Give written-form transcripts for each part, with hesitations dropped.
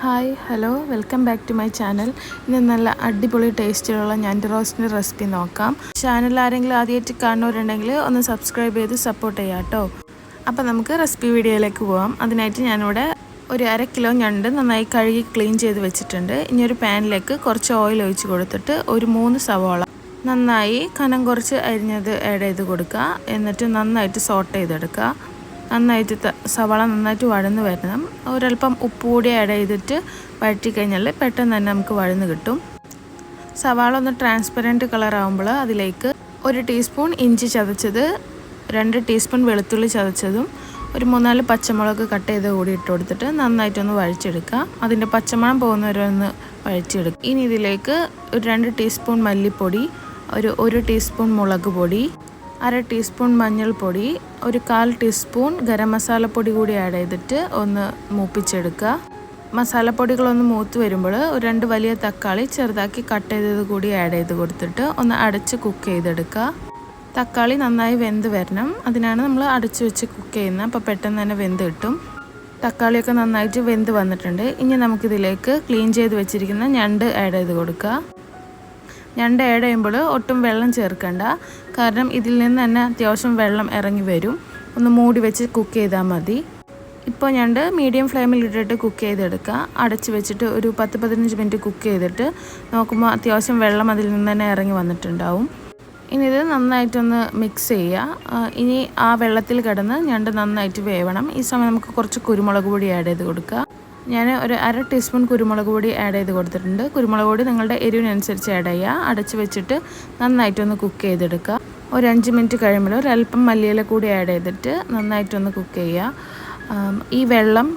Hi hello welcome back to my channel. ഇന്ന് നല്ല അടിപൊളി ടേസ്റ്റിലുള്ള ഞണ്ട് റോസ്റ്റിൻ്റെ റെസിപ്പി നോക്കാം. ചാനൽ ആരെങ്കിലും ആദ്യമായിട്ട് കാണുന്നവരുണ്ടെങ്കിൽ ഒന്ന് സബ്സ്ക്രൈബ് ചെയ്ത് സപ്പോർട്ട് ചെയ്യാം കേട്ടോ. അപ്പോൾ നമുക്ക് റെസിപ്പി വീഡിയോയിലേക്ക് പോകാം. അതിനായിട്ട് ഞാനിവിടെ ഒരു 1/2 കിലോ ഞണ്ട് നന്നായി കഴുകി ക്ലീൻ ചെയ്ത് വെച്ചിട്ടുണ്ട്. ഇനി ഒരു പാനിലേക്ക് കുറച്ച് ഓയിൽ ഒഴിച്ച് കൊടുത്തിട്ട് ഒരു 3 സവാള നന്നായി കനം കുറച്ച് അരിഞ്ഞത് ആഡ് ചെയ്ത് കൊടുക്കുക. എന്നിട്ട് നന്നായിട്ട് സോട്ട് ചെയ്തെടുക്കുക. നന്നായിട്ട് സവാള നന്നായിട്ട് വഴന്ന് വരണം. ഒരല്പം ഉപ്പ് കൂടി ആഡ് ചെയ്തിട്ട് വഴറ്റി കഴിഞ്ഞാൽ പെട്ടെന്ന് തന്നെ നമുക്ക് വഴന്ന് കിട്ടും. സവാള ഒന്ന് ട്രാൻസ്പെറൻറ്റ് കളർ ആകുമ്പോൾ അതിലേക്ക് 1 ടീസ്പൂൺ ഇഞ്ചി ചതച്ചത്, 2 ടീസ്പൂൺ വെളുത്തുള്ളി ചതച്ചതും, ഒരു 3-4 പച്ചമുളക് കട്ട് ചെയ്ത് കൂടി ഇട്ട് കൊടുത്തിട്ട് നന്നായിട്ടൊന്ന് വഴിച്ചെടുക്കുക. അതിൻ്റെ പച്ചമണം പോകുന്നവരെ ഒന്ന് വഴിച്ചെടുക്കുക. ഇനി ഇതിലേക്ക് ഒരു 2 ടീസ്പൂൺ മല്ലിപ്പൊടി, ഒരു 1 ടീസ്പൂൺ മുളക് പൊടി, 1/2 ടീസ്പൂൺ മഞ്ഞൾപ്പൊടി, ഒരു 1/4 ടീസ്പൂൺ ഗരം മസാലപ്പൊടി കൂടി ആഡ് ചെയ്തിട്ട് ഒന്ന് മൂപ്പിച്ചെടുക്കുക. മസാലപ്പൊടികളൊന്ന് മൂത്ത് വരുമ്പോൾ ഒരു 2 വലിയ തക്കാളി ചെറുതാക്കി കട്ട് ചെയ്തത് കൂടി ആഡ് ചെയ്ത് കൊടുത്തിട്ട് ഒന്ന് അടച്ച് കുക്ക് ചെയ്തെടുക്കുക. തക്കാളി നന്നായി വെന്ത് വരണം, അതിനാണ് നമ്മൾ അടച്ച് വെച്ച് കുക്ക് ചെയ്യുന്നത്. അപ്പോൾ പെട്ടെന്ന് തന്നെ വെന്ത് കിട്ടും. തക്കാളിയൊക്കെ നന്നായിട്ട് വെന്ത് വന്നിട്ടുണ്ട്. ഇനി നമുക്കിതിലേക്ക് ക്ലീൻ ചെയ്ത് വെച്ചിരിക്കുന്ന ഞണ്ട് ആഡ് ചെയ്ത് കൊടുക്കുക. ഞണ്ട് ആഡ് ചെയ്യുമ്പോൾ ഒട്ടും വെള്ളം ചേർക്കണ്ട, കാരണം ഇതിൽ നിന്ന് തന്നെ അത്യാവശ്യം വെള്ളം ഇറങ്ങി വരും. ഒന്ന് മൂടി വെച്ച് കുക്ക് ചെയ്താൽ മതി. ഇപ്പോൾ ഞണ്ട് മീഡിയം ഫ്ലെയിമിൽ ഇട്ടിട്ട് കുക്ക് ചെയ്തെടുക്കുക. അടച്ച് വെച്ചിട്ട് ഒരു 10-15 മിനിറ്റ് കുക്ക് ചെയ്തിട്ട് നോക്കുമ്പോൾ അത്യാവശ്യം വെള്ളം അതിൽ നിന്ന് തന്നെ ഇറങ്ങി വന്നിട്ടുണ്ടാവും. ഇനി ഇത് നന്നായിട്ടൊന്ന് മിക്സ് ചെയ്യുക. ഇനി ആ വെള്ളത്തിൽ കിടന്ന് ഞണ്ട് നന്നായിട്ട് വേവണം. ഈ സമയം നമുക്ക് കുറച്ച് കുരുമുളക് പൊടി ആഡ് ചെയ്ത് കൊടുക്കുക. ഞാൻ ഒരു 1/2 ടീസ്പൂൺ കുരുമുളക് പൊടി ആഡ് ചെയ്ത് കൊടുത്തിട്ടുണ്ട്. കുരുമുളക് പൊടി നിങ്ങളുടെ എരിവിനനുസരിച്ച് ആഡ് ചെയ്യുക. അടച്ച് വെച്ചിട്ട് നന്നായിട്ടൊന്ന് കുക്ക് ചെയ്തെടുക്കുക. ഒരു 5 മിനിറ്റ് കഴിയുമ്പോൾ ഒരല്പം മല്ലിയില കൂടി ആഡ് ചെയ്തിട്ട് നന്നായിട്ടൊന്ന് കുക്ക് ചെയ്യുക. ഈ വെള്ളം,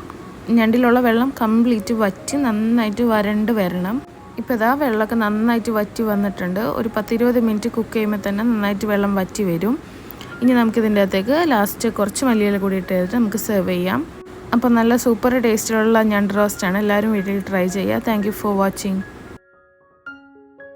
ഞണ്ടിലുള്ള വെള്ളം കംപ്ലീറ്റ് വറ്റി നന്നായിട്ട് വരണ്ട് വരണം. ഇപ്പോൾ ഇതാ വെള്ളമൊക്കെ നന്നായിട്ട് വറ്റി വന്നിട്ടുണ്ട്. ഒരു 10-20 മിനിറ്റ് കുക്ക് ചെയ്യുമ്പോൾ തന്നെ നന്നായിട്ട് വെള്ളം വറ്റി വരും. ഇനി നമുക്കിതിൻ്റെ അകത്തേക്ക് ലാസ്റ്റ് കുറച്ച് മല്ലിയില കൂടി ഇട്ട് ചെയ്തിട്ട് നമുക്ക് സെർവ് ചെയ്യാം. അപ്പോൾ നല്ല സൂപ്പർ ടേസ്റ്റിലുള്ള ഞണ്ട് റോസ്റ്റാണ്. എല്ലാവരും വീട്ടിൽ ട്രൈ ചെയ്യുക. Thank you for watching.